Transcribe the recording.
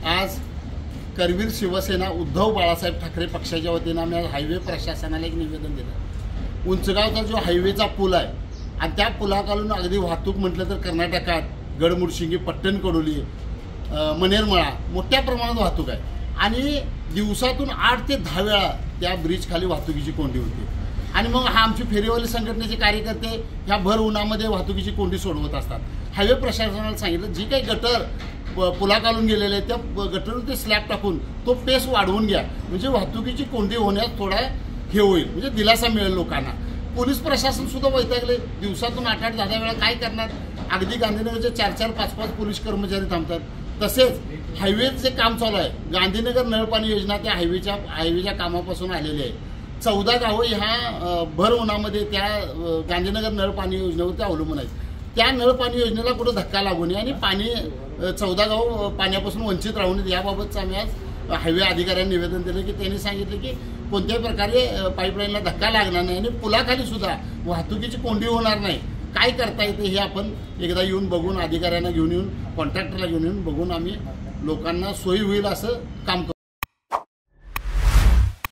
आज करवीर शिवसेना उद्धव बाळासाहेब ठाकरे पक्षाच्या वतीनं आम्ही आज हायवे प्रशासनाला एक निवेदन दिलं। उंचगावचा जो हायवेचा पूल आहे आणि त्या पुलाखालून अगदी वाहतूक म्हटलं तर कर्नाटकात गडमुडशिंगी, पट्टणकडोली, मनेरमळा मोठ्या प्रमाणात वाहतूक आहे आणि दिवसातून 8 ते 10 वेळा त्या ब्रिज खाली वाहतुकीची कोंडी होती आणि मग हा आमची फेरीवाली संघटनेचे कार्यकर्ते ह्या भर उन्हामध्ये वाहतुकीची कोंडी सोडवत असतात। हायवे प्रशासनाला सांगितलं जी काही गटर पुलाखालून गेलेले त्या गटरवर ते स्लॅब टाकून तो पेस वाढवून घ्या, म्हणजे वाहतुकीची कोंडी होण्यास थोडा हे होईल, म्हणजे दिलासा मिळेल लोकांना। पोलीस प्रशासन सुद्धा वैतागले, दिवसातून 8-8, 10 वेळा काय करणार। अगदी गांधीनगरचे 4-4, 5-5 पोलीस कर्मचारी थांबतात। तसेच हायवेचे काम चालू आहे, गांधीनगर नळपाणी योजना त्या हायवेच्या कामापासून आलेली आहे। 14 गावं ह्या भर उन्हामध्ये त्या गांधीनगर नळपाणी योजनेवर ते अवलंबून आहेत। त्या नळपाणी योजनेला कुठं धक्का लागू नये आणि पाणी 14 गाव पाण्यापासून वंचित राहू नये याबाबतचं आम्ही आज हायवे अधिकाऱ्यांनी निवेदन दिलं की त्यांनी सांगितलं की कोणत्याही प्रकारे पाईपलाईनला धक्का लागणार नाही आणि पुलाखाली सुद्धा वाहतुकीची कोंडी होणार नाही। काय करता येते हे आपण एकदा येऊन बघून, अधिकाऱ्यांना घेऊन येऊन, कॉन्ट्रॅक्टरला घेऊन येऊन बघून आम्ही लोकांना सोयी होईल असं काम करतो।